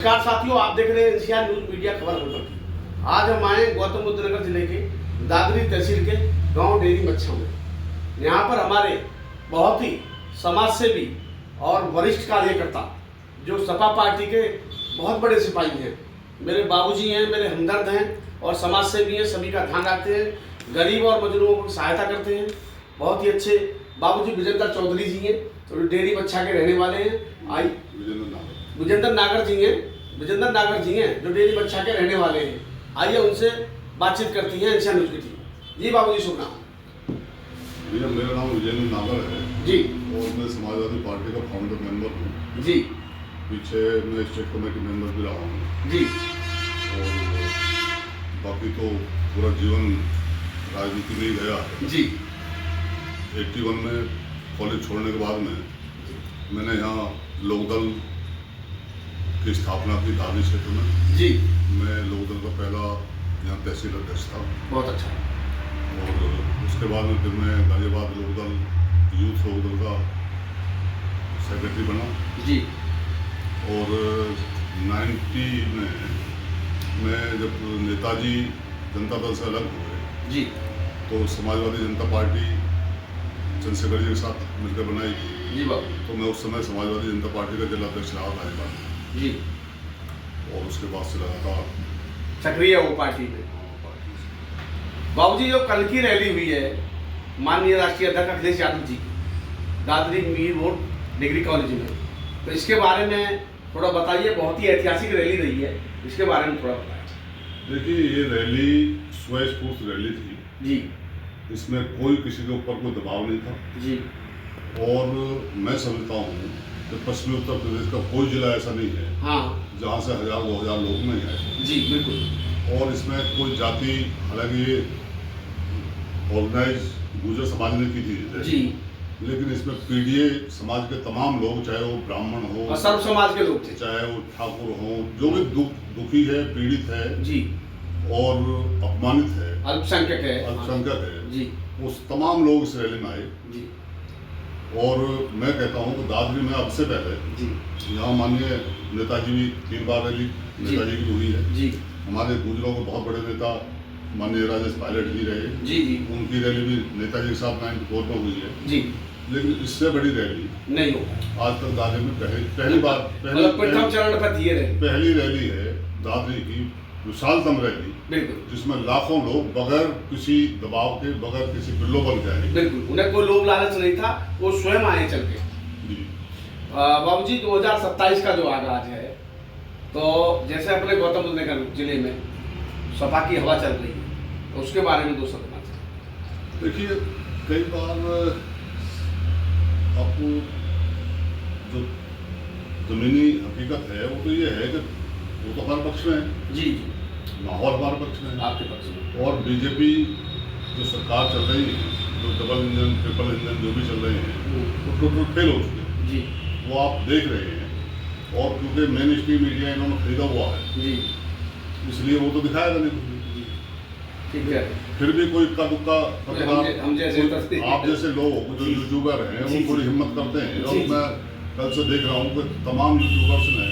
नमस्कार साथियों, आप देख रहे हैं एनसीआर न्यूज मीडिया खबर होटल की। आज हम आए गौतम बुद्ध नगर जिले के दादरी तहसील के गांव डेरी मच्छा में। यहाँ पर हमारे बहुत ही समाज सेवी और वरिष्ठ कार्यकर्ता जो सपा पार्टी के बहुत बड़े सिपाही हैं, मेरे बाबूजी हैं, मेरे हमदर्द हैं और समाज सेवी हैं, सभी का ध्यान रखते हैं, गरीब और मजलूमों को सहायता करते हैं। बहुत ही अच्छे बाबूजी विजेंद्र चौधरी जी हैं, तो डेरी मच्छा के रहने वाले हैं। विजेंद्र नागर जी हैं जो डेरी मच्छा के रहने वाले हैं। आइए उनसे बातचीत करती हैं एनसीआर न्यूज की टीम। जी बाबूजी, शुभ नाम। भैया, मेरा नाम विजेंद्र नागर है जी और मैं समाजवादी पार्टी का फाउंडर मेंबर हूँ जी। पीछे मैं स्टेट कमेटी मेंबर भी रहा हूँ जी और बाकी तो पूरा जीवन राजनीति में ही गया है। जी 81 में कॉलेज छोड़ने के बाद में मैंने यहाँ लोकदल की स्थापना की दादरी क्षेत्र में। जी मैं लोकदल का पहला यहाँ तहसील अध्यक्ष था। बहुत अच्छा। और उसके बाद में फिर मैं गाजियाबाद लोकदल यूथ लोकदल का सेक्रेटरी बना। जी और 90 में मैं जब नेताजी जनता दल से अलग हुए जी तो समाजवादी जनता पार्टी चंद्रशेखर जी के साथ मिलकर बनाई थी। जी बाबू। तो मैं उस समय समाजवादी जनता पार्टी का जिला अध्यक्ष रहा था जी। और उसके बाद से लगातार सक्रिय वो पार्टी में। बाबूजी, जो कल की रैली हुई है माननीय राष्ट्रीय अध्यक्ष अखिलेश यादव जी की Dadri Mir road degree college में, तो इसके बारे में थोड़ा बताइए। बहुत ही ऐतिहासिक रैली रही है, इसके बारे में थोड़ा बताइए। देखिए, ये रैली स्वस्फूर्त रैली थी जी। इसमें कोई किसी के ऊपर कोई दबाव नहीं था। जी। और मैं समझता हूँ कि पश्चिमी उत्तर प्रदेश का कोई जिला ऐसा नहीं है हाँ जहाँ से 1000-2000 लोग नहीं आए। जी बिल्कुल। और इसमें कोई जाति, हालांकि ये ऑर्गेनाइज गुर्जर समाज ने की थी जी, लेकिन इसमें पीडीए समाज के तमाम लोग, चाहे वो ब्राह्मण हो, सर्व समाज के लोग थे, चाहे वो ठाकुर हो, जो भी दुखी है, पीड़ित है जी और अपमानित है, अल्पसंख्यक है जी, उस तमाम लोग इस रैली में आए। जी। और मैं कहता हूँ कि दादरी में अब से पहले जी यहाँ माननीय नेताजी भी 3 बार रैली नेताजी की हुई है। जी हमारे गुजरों के बहुत बड़े नेता माननीय राजेश पायलट जी रहे। जी जी उनकी रैली भी नेताजी के साथ 94 में हुई है जी। लेकिन इससे बड़ी रैली नहीं हो आज तक दादरी में पहली बार प्रथम चरण पर दिए रहे। पहली रैली है दादरी की विशालतम रैली, बिल्कुल, जिसमें लाखों लोग बगैर किसी दबाव के, बगैर किसी प्रलोभन के आए। बिल्कुल, उन्हें कोई लोभ लालच नहीं था, वो स्वयं आए चल के। बाबूजी, 2027 का जो आगाज है, तो जैसे अपने गौतम बुद्ध नगर जिले में सपा की हवा चल रही है, तो उसके बारे में 2 शब्द कहना चाहिए। देखिए, कई बार आपको जो जमीनी हकीकत है वो तो ये है कि वो तो हमारे पक्ष में है। जी जी, माहौल हमारे पक्ष में है। आपके पक्ष में। और बीजेपी जो सरकार चल रही है, जो डबल इंजन, ट्रिपल इंजन जो भी चल रहे हैं, वो टोटल फेल हो चुके हैं। जी, वो आप देख रहे हैं। और क्योंकि मेन स्ट्रीम मीडिया इन्होंने खरीदा हुआ है, जी, इसलिए वो तो दिखाएगा नहीं। ठीक है। फिर भी कोई इक्का दुक्का हम जैसे आप जैसे लोग जो यूट्यूबर हैं वो थोड़ी हिम्मत करते हैं। और मैं कल से देख रहा हूँ कि तमाम यूट्यूबर्स ने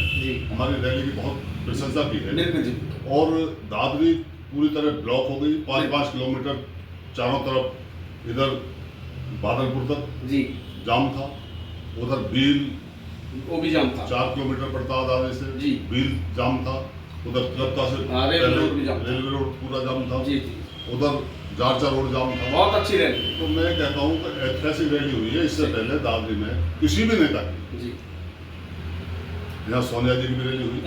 हमारी रैली की बहुत प्रशंसा की है। बिल्कुल जी। और दादरी पूरी तरह ब्लॉक हो गई, 5-5 किलोमीटर चारों तरफ। इधर बादलपुर तक जी जाम था, उधर बील वो भी जाम था, 4 किलोमीटर पड़ता दादरी से जी। बील जाम था। उधर तलबता से रेलवे रोड पूरा जाम था। जी। उधर जारचा रोड जाम था। बहुत अच्छी रैली। तो मैं कहता हूँ कि ऐतिहासिक रैली हुई है। इससे पहले दादरी में किसी भी नेता की, जी, यहाँ सोनिया जी की भी रैली हुई,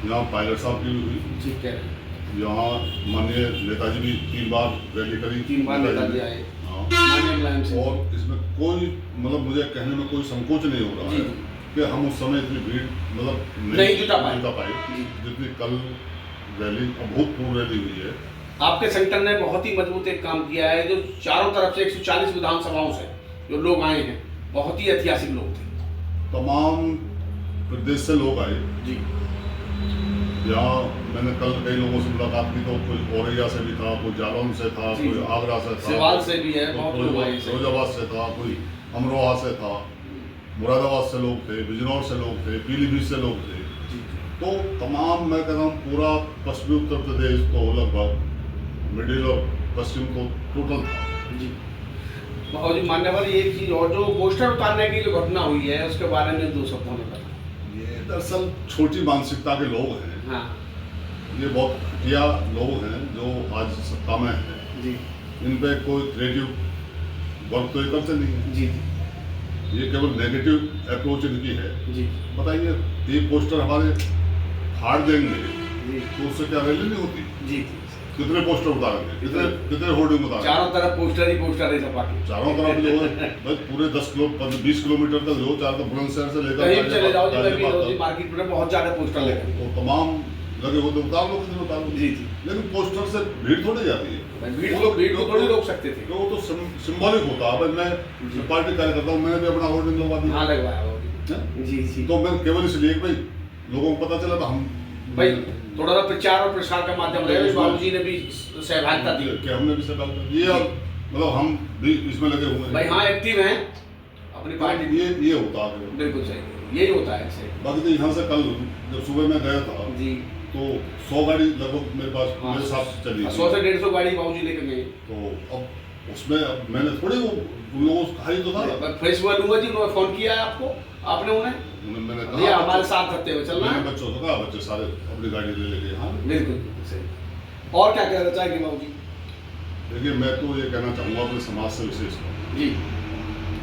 यहाँ पायलट साहब की भी हुई, ठीक है। यहाँ माननीय नेताजी भी 3 बार रैली करी। 3 बार नेताजी आए। हाँ। माननीय मुलायम सिंह। और इसमें कोई मतलब मुझे कहने में कोई संकोच नहीं हो रहा है कि हम उस समय इतनी भीड़ मतलब नहीं जुटा पाए जितनी कल रैली, अभूतपूर्व रैली हुई है। आपके संगठन ने बहुत ही मजबूत एक काम किया है, जो चारों तरफ से 140 विधानसभाओं से जो लोग आए हैं, बहुत ही ऐतिहासिक लोग थे। तमाम प्रदेश से लोग आए जी। यहाँ मैंने कल कई लोगों से मुलाकात की, तो कोई औरैया से भी था, कोई जालौन से था, कोई आगरा से था, सिवाल से भी है, बहुत लोग आए, फिरोजाबाद से था, कोई अमरोहा से था, मुरादाबाद से लोग थे, बिजनौर से लोग थे, पीलीभीत से लोग थे। तो तमाम मैं कह रहा हूँ पूरा पश्चिमी उत्तर प्रदेश तो लगभग मिडिल और पश्चिम तो टोटल था। जी और जी मान्यवर एक चीज और जो पोस्टर उतारने की जो घटना हुई है उसके बारे में 2 शब्दों में बताएं। ये दरअसल छोटी मानसिकता के लोग हैं। हाँ ये बहुत घटिया लोग हैं जो आज सत्ता में हैं। जी इन पे कोई क्रिएटिव वर्क तो ये करते नहीं है। जी ये केवल नेगेटिव अप्रोच इनकी है। जी बताइए ये पोस्टर हमारे फाड़ देंगे जी तो उससे क्या रैली नहीं होती? जी कितने पोस्टर उतारेंगे, कितने कितने होर्डिंग उतारेंगे? चारों तरफ पोस्टर ही पोस्टर है सपा के। चारों तरफ जो है बस पूरे 20 किलोमीटर तक जो चार तो बुलंदशहर से लेकर कहीं भी चले जाओ जी, मैं भी गाजियाबाद रोजी तक, मार्केट में बहुत ज्यादा पोस्टर लगे तो तमाम लगे होते उतार लो, किसी उतार लो। जी जी लेकिन पोस्टर से भीड़ थोड़ी जाती है। भीड़ को थोड़ी रोक सकते थे। वो तो सिंबॉलिक होता है। मैं पार्टी कार्यकर्ता हूँ, मैंने भी अपना होर्डिंग लगवा दिया। हाँ लगवाया वो भी। हैं? जी जी तो मैं केवल इसलिए कि भाई लोगों को पता चला तो हम भाई थोड़ा सा प्रचार और प्रसार का माध्यम रहे। बाबूजी ने भी सहभागिता दी कि हमने भी सब ये मतलब हम भी इसमें लगे हुए हैं भाई। हाँ एक्टिव हैं अपनी पार्टी। ये होता है। बिल्कुल सही, यही होता है ऐसे। बाकी तो यहाँ से कल जब सुबह में गया था जी तो 100 गाड़ी लगभग मेरे पास हाँ, मेरे साथ चली 100 से 150 गाड़ी बाबूजी लेकर गए। तो अब उसमें अब मैंने थोड़ी वो उन लोगों को कहा ही तो था। मैं फेसबुक लूंगा जी, उन्होंने फोन किया है आपको, आपने उन्हें मैंने भैया कहा हमारे साथ रहते हुए चलना मैंने है। बच्चों को कहा बच्चे सारे अपनी गाड़ी ले लेके हाँ। बिल्कुल बिल्कुल सही। और क्या कहना चाहेंगे बाबूजी? देखिए मैं तो ये कहना चाहूँगा अपने समाज से विशेष जी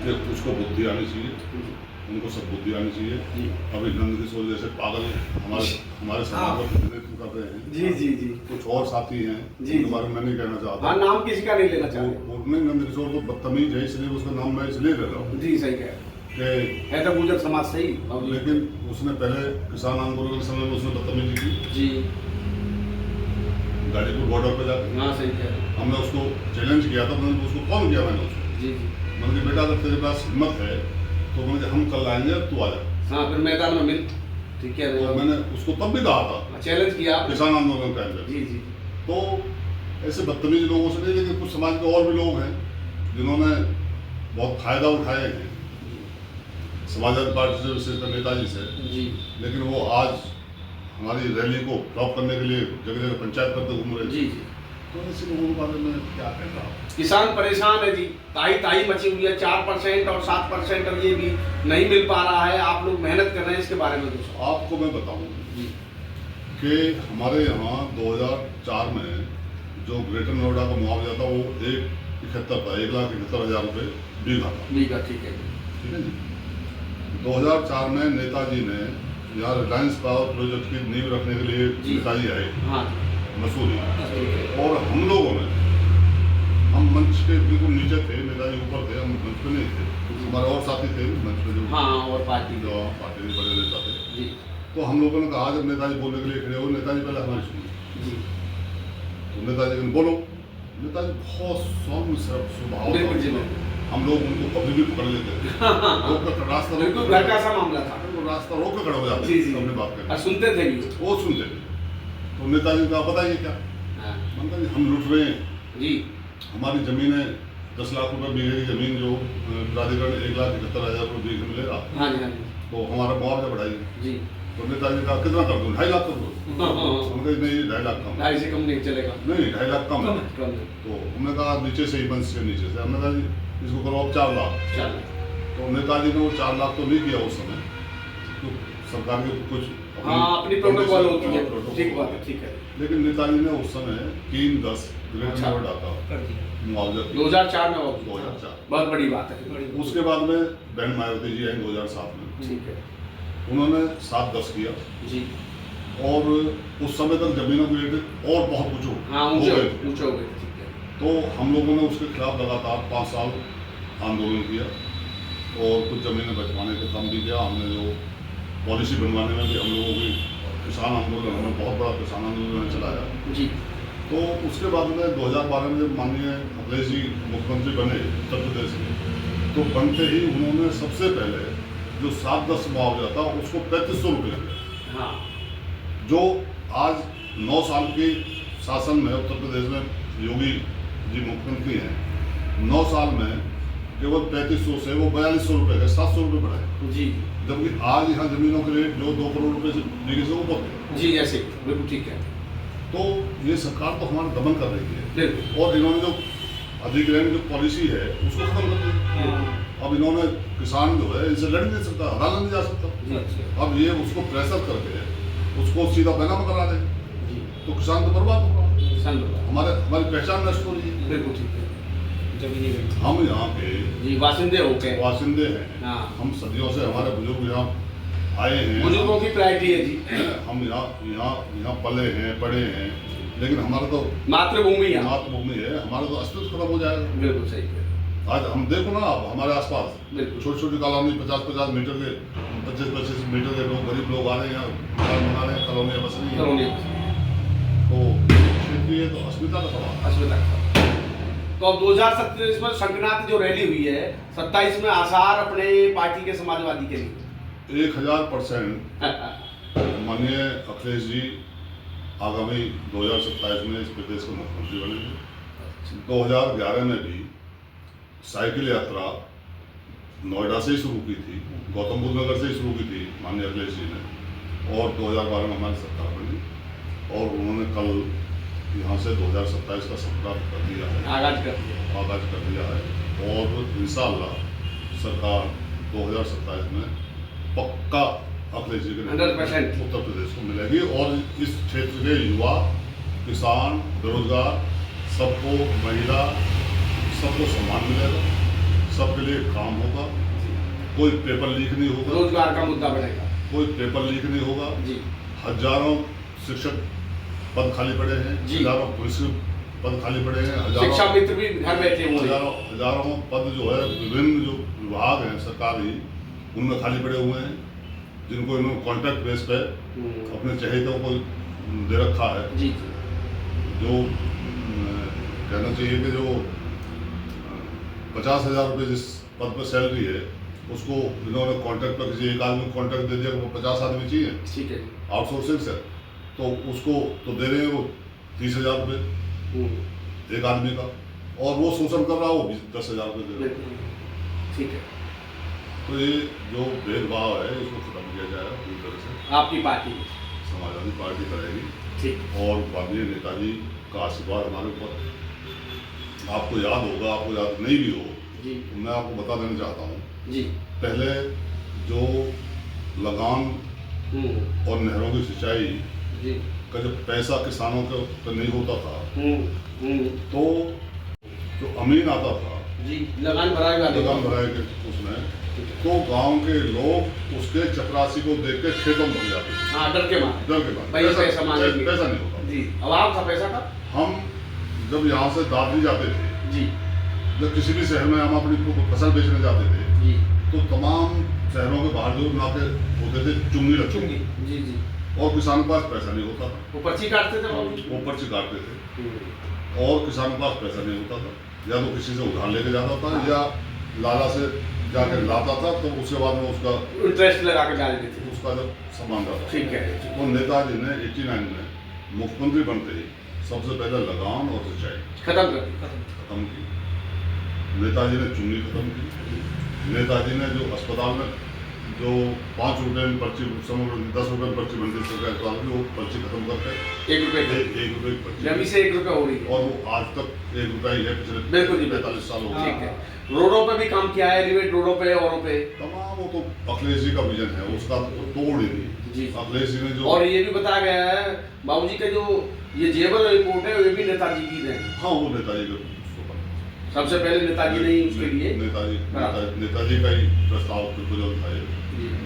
कि उसको बुद्धि आनी चाहिए, उनको सब बुद्धि आनी चाहिए। जी अभी नंद किशोर जैसे पागल हमारे समाज का प्रतिनिधित्व कर रहे हैं। जी जी जी कुछ और साथी हैं जी, उनके जी। बारे में मैं नहीं कहना चाहता। हाँ नाम किसी का नहीं लेना चाह रहे। वो नहीं नंद किशोर तो बदतमीज है इसलिए उसका नाम मैं इसलिए ले रहा हूँ जी सही कह रहे हैं। कि है तो गुजर समाज सही बाबूजी। लेकिन उसने पहले किसान आंदोलन के समय में उसने बदतमीजी की जी गाजीपुर बॉर्डर पर जाकर। हाँ सही कह रहे हैं। हमने उसको चैलेंज किया था। मैंने उसको कॉल किया मैंने उसको जी जी मैंने कहा बेटा अगर तेरे पास हिम्मत है तो मैंने कहा, हम कल आएंगे तू आ जा। हाँ फिर मैदान में मिल। ठीक है तो मैंने उसको तब भी कहा था चैलेंज किया आपने। किसान आंदोलन के अंदर। जी जी तो ऐसे बदतमीज लोगों से नहीं, लेकिन कुछ समाज के और भी लोग हैं जिन्होंने बहुत फायदा उठाया है समाजवादी पार्टी से, विशेषकर नेताजी से। जी लेकिन वो आज हमारी रैली को फ्लॉप करने के लिए जगह जगह पंचायत करते घूम रहे जी थे। जी तो ऐसे लोगों के बारे में क्या कहना? किसान परेशान है जी, ताई ताई मची हुई है। 4% और 7% अब ये भी नहीं मिल पा रहा है। आप लोग मेहनत कर रहे हैं, इसके बारे में दोस्तों आपको मैं बताऊं जी कि हमारे यहाँ 2004 में जो ग्रेटर नोएडा का मुआवजा था वो 1,71 था, 1,71,000 रुपये बीघा था। बीघा ठीक है ठीक है जी। 2004 में नेताजी ने यहाँ रिलायंस पावर प्रोजेक्ट की नींव रखने के लिए जी। नेताजी आए हाँ मसूरी, ठीक है। और हम लोगों ने, हम मंच के बिल्कुल नीचे थे, नेताजी ऊपर थे, हम मंच पे नहीं थे। हमारे और साथी थे मंच पे जो हाँ और पार्टी जो पार्टी के बड़े नेता थे। जी तो हम लोगों ने कहा जब नेताजी बोलने के लिए खड़े हो, नेताजी पहले हमारी सुनिए। जी तो नेताजी ने बोलो। नेताजी बहुत सौम्य स्वभाव बिल्कुल जी, था। हम लोग उनको कभी भी पकड़ लेते थे, रोक कर रास्ता रोक बिल्कुल कर घर का सा मामला था। वो रास्ता रोक कर खड़े हो जाते जी जी थे अपनी बात करने। और सुनते थे भी वो सुनते थे। तो नेताजी का बताइए क्या हाँ मतलब जी, हम लुट रहे हैं, जी हमारी जमीनें 10 लाख रुपए बीघे की जमीन जो प्राधिकरण 1,71,000 रुपये बीघे में ले रहा, हाँ जी हाँ जी तो हमारा मुआवजा बढ़ाइए। जी तो नेताजी कहा कितना कर दूँ? 2.5 लाख कर दो। हमने कहा नहीं 2.5 लाख कम, 2.5 से कम नहीं चलेगा। नहीं 2.5 लाख कम है। कम तो हमने कहा नीचे से ही, मंच के नीचे से। हमने कहा जी इसको करो अब 4 लाख। चल तो नेताजी ने वो 4 लाख तो नहीं किया उस समय, तो सरकार के कुछ हाँ अपनी प्रोटोकॉल होती है। प्रोटोकॉल ठीक बात है, ठीक है। लेकिन नेताजी ने उस समय 3-10 ग्रेटर अच्छा। नोएडा का कर दिया मुआवजा दिया। 2004 में बाबू 2004। बहुत बड़ी बात है। उसके बाद में बहन मायावती जी आई 2007 में, ठीक है उन्होंने 7-10 किया, जी और उस समय तक जमीनों के रेट और बहुत ऊंचे हाँ हो ऊंचे गए थे। ऊंचे हो गए, ठीक है। तो हम लोगों ने उसके खिलाफ लगातार 5 साल आंदोलन किया, और कुछ जमीनें बचवाने का काम भी किया हमने। जो पॉलिसी बनवाने में भी हम लोगों की किसान आंदोलन, हमने बहुत बड़ा किसान आंदोलन चलाया। जी तो उसके बाद में 2012 में जब माननीय अखिलेश जी मुख्यमंत्री बने उत्तर प्रदेश में, तो बनते ही उन्होंने सबसे पहले जो 7-10 मुआवजा था उसको 3500 रुपये किया। हाँ जो आज 9 साल के शासन में उत्तर प्रदेश में योगी जी मुख्यमंत्री हैं, 9 साल में केवल 3500 से वो 4200 रुपये का 700 रुपये बढ़ाए, जी जबकि आज यहाँ जमीनों के रेट जो 2 करोड़ रुपए से बिके से ऊपर थे। जी, ऐसे बिल्कुल ठीक है। तो ये सरकार तो हमारा दमन कर रही है, बिल्कुल। और इन्होंने जो अधिग्रहण जो पॉलिसी है उसको खत्म कर दी। अब इन्होंने किसान जो है इनसे लड़ नहीं सकता, हराना नहीं जा सकता। जी अब ये उसको प्रेशर करके उसको सीधा बैनामा करा दे जी, तो किसान तो बर्बाद होगा, संभव हमारी पहचान नष्ट हो रही है। बिल्कुल ठीक है। जमीनी बैंक हम यहाँ के जी वासिंदे हो गए। वासिंदे हैं, हाँ। हम सदियों से हमारे बुजुर्ग यहाँ आए हैं, बुजुर्गों की प्रायोरिटी है जी। हम यहाँ यहाँ यहाँ पले हैं, पढ़े हैं, लेकिन हमारा तो मातृभूमि है। मातृभूमि है, हमारा तो अस्तित्व खत्म हो जाएगा। बिल्कुल सही है। आज हम देखो ना, अब हमारे आसपास बिल्कुल। छोटी छोटी कॉलोनी 50-50 मीटर के 25-25 मीटर के लोग, गरीब लोग आ रहे हैं यहाँ, मकान बना रहे हैं, कॉलोनियाँ बस रही हैं। करोड़ीय तो क्षेत्रीय तो अस्मिता का सवाल है। अस्मिता का। तो अब 2027 में संक्रांत जो रैली हुई है, 27 में आसार अपने पार्टी के समाजवादी के लिए 1000% माननीय अखिलेश जी आगामी 2027 में इस प्रदेश के मुख्यमंत्री बनेंगे। 2011 में भी साइकिल यात्रा नोएडा से ही शुरू की थी, गौतम बुद्ध नगर से ही शुरू की थी माननीय अखिलेश जी ने, और 2012 में हमारी सरकार बनी, और उन्होंने कल यहाँ से 2027 का सपना कर दिया है, आगाज कर दिया है, और इंशाअल्लाह सरकार 2027 में पक्का अखिलेश जी के 100% उत्तर प्रदेश को मिलेगी, और इस क्षेत्र के युवा, किसान, बेरोजगार, सबको, महिला, सबको सम्मान मिलेगा, सबके लिए काम होगा, कोई पेपर लीक नहीं होगा, रोजगार का मुद्दा बढ़ेगा, कोई पेपर लीक नहीं होगा जी। हजारों शिक्षक पद खाली पड़े हैं, जी। हजारों पुलिस पद खाली पड़े हैं, शिक्षा मित्र भी घर बैठे हुए हैं। हजारों पद जो है विभिन्न जो विभाग हैं सरकारी, उनमें खाली पड़े हुए हैं, जिनको इन्होंने कॉन्ट्रैक्ट बेस पे अपने चहेतों को दे रखा है। जी। जो कहना चाहिए कि जो 50,000 रुपये जिस पद पर सैलरी है, उसको इन्होंने कॉन्ट्रैक्ट पर किसी एक आदमी को कॉन्ट्रैक्ट दे दिया कि वो 50 आदमी चाहिए, ठीक है, आउटसोर्सिंग से, तो उसको तो दे रहे हैं वो 30,000 रुपये एक आदमी का, और वो शोषण कर रहा है, वो 10,000 रुपये दे रहा है। ठीक है। तो ये जो भेदभाव है इसको खत्म किया जाएगा पूरी तरह से, आपकी पार्टी समाजवादी पार्टी करेगी, ठीक, और माननीय नेताजी का आशीर्वाद हमारे ऊपर है। आपको याद होगा, आपको याद नहीं भी हो जी, तो मैं आपको बता देना चाहता हूँ, जी। पहले जो लगान और नहरों की सिंचाई जी। का जब पैसा किसानों के ऊपर नहीं होता था, तो जो अमीन आता था जी, लगान भराए के उसमें, तो गांव के लोग उसके चपरासी को देख के खेतों में भर जाते थे। हाँ, डर के मारे पैसा नहीं होता जी। अभाव था पैसा का। हम जब यहाँ से दादरी जाते थे जी, जब किसी भी शहर में हम अपनी फसल बेचने जाते थे, जी, तो तमाम शहरों के बाहर जो नाके होते थे चुंगी लगती थी, जी, जी, और किसान के पास पैसा नहीं होता था, वो पर्ची काटते थे, वो पर्ची काटते थे, और किसान के पास पैसा नहीं होता था, या तो किसी से उधार लेके जाता था, या लाला से जाकर लाता था, तो उसके बाद में उसका इंटरेस्ट लगा के डाल देते थे, उसका जब सामान था। ठीक है। तो नेताजी ने 89 में मुख्यमंत्री बनते ही सबसे पहले लगान और सिंचाई खत्म की। नेताजी ने चुंगी खत्म की। नेताजी ने जो अस्पताल में जो 5 रुपए में पर्ची, 10 रुपए में पर्ची बनती थी सरकारी अस्पताल की, वो पर्ची खत्म करके 1 रुपए की पर्ची, अभी से 1 रुपया हो रही है, और वो आज तक 1 रुपया ही है, पिछले बिल्कुल जी, 45 साल हो गए। ठीक है। रोडों पे भी काम किया है, एलिवेट रोडों पे, औरों पे तमाम, वो तो अखिलेश जी का विजन है, उसका तो तोड़ ही नहीं जी। अखिलेश जी ने जो, और ये भी बताया गया है बाबूजी का जो ये जेवर रिपोर्ट है, ये भी नेताजी की है। हाँ, वो नेताजी का सबसे पहले नेताजी ने उसके लिए नेताजी का ही प्रस्ताव प्रपोजल था ये,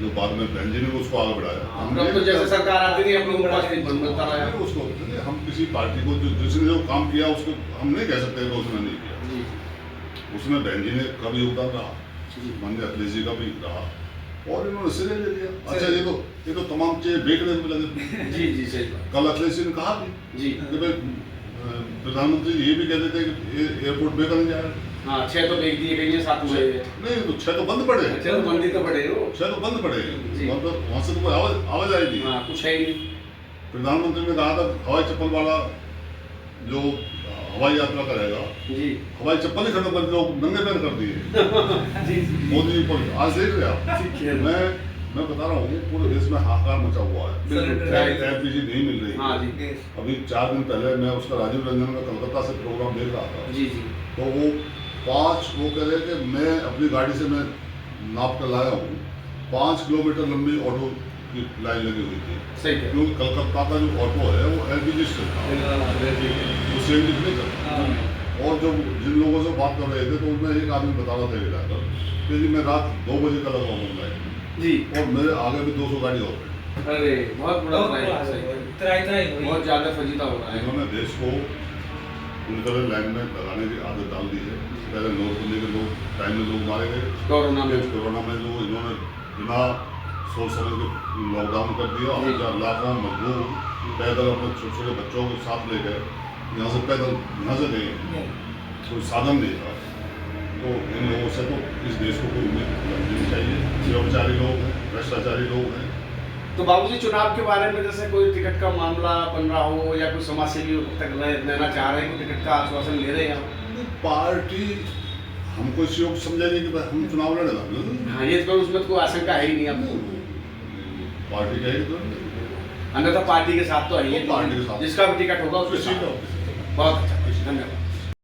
जो बाद में बहन जी ने उसको आगे बढ़ाया। हम तो जैसे सरकार आती थी हम लोग बनता रहा है उसको, हम किसी पार्टी को जिसने जो काम किया उसको हम नहीं कह सकते कि उसने नहीं किया, उसमें बहन जी ने का भी योगदान रहा, माननीय अखिलेश जी का भी रहा, और इन्होंने सिरे ले लिया। अच्छा, ये तो तमाम चीजें बेचने में लगे। जी, सही बात। कल अखिलेश जी ने कहा भी जी कि भाई प्रधानमंत्री ये भी कहते थे कि एयरपोर्ट बेच नहीं जाएगा। हाँ, 6 तो बेच दिए गई है, 7 हुए नहीं, तो 6 तो बंद पड़े, 6 तो बंदी तो पड़े हो, 6 तो बंद पड़े, वहाँ से तो कोई आवाज आएगी। हाँ, कुछ है ही नहीं। प्रधानमंत्री ने कहा था हवाई चप्पल वाला जो हवाई यात्रा करेगा, जी हवाई चप्पल ही खत्म कर लोग नंगे पैर कर दिए। जी जी मोदी जी पर आज देख रहे आप, ठीक है। मैं बता रहा हूँ पूरे देश में हाहाकार मचा हुआ है। बिल्कुल एलपीजी नहीं मिल रही। हाँ जी अभी 4 दिन पहले मैं उसका राजीव रंजन का कलकत्ता से प्रोग्राम देख रहा था, जी जी तो वो कह रहे कि मैं अपनी गाड़ी से मैं नाप कर लाया हूँ, 5 किलोमीटर लंबी ऑटो की लाइन लगी हुई थी, सही है। क्योंकि कलकत्ता का जो ऑटो है वो एलपीजी से चलता है, वो सीएनजी नहीं चलता। और जो जिन लोगों से बात कर रहे थे तो उनमें एक आदमी बता रहा था जाकर कि जी मैं रात 2 बजे का लगा हूँ लाइन जी और मेरे आगे भी 200 गाड़ी और गई। अरे बहुत बड़ा बहुत ज्यादा फजीता हो रहा है। इन्होंने देश को पूरी तरह लाइन में लगाने की आदत डाल दी है। पहले नोटबंदी के लोग टाइम में लोग मारे गए, कोरोना में कोरोना में जो इन्होंने बिना सोच समझ के लॉकडाउन कर दिया और जहाँ लाखों मजदूर पैदल अपने छोटे छोटे बच्चों को साथ ले गए, यहाँ से पैदल यहाँ से गए, कोई साधन नहीं था, तो इन लोगों से तो इस देश को कोई उम्मीद नहीं चाहिए। कर्मचारी लोग हैं, भ्रष्टाचारी लोग हैं। तो बाबूजी चुनाव के बारे में जैसे कोई टिकट का मामला बन रहा हो या कोई समाज सेवी तक लेना चाह रहे हैं, कोई टिकट का आश्वासन ले रहे हैं? पार्टी हमको इस योग समझेगी कि भाई हम चुनाव लड़ेगा। हाँ ये तो उसमें तो कोई आशंका है ही नहीं अब। पार्टी कहेगी तो अन्यथा पार्टी के साथ तो है ही है, पार्टी के साथ जिसका भी टिकट होगा उसके किसी साथ। का बहुत अच्छा, धन्यवाद।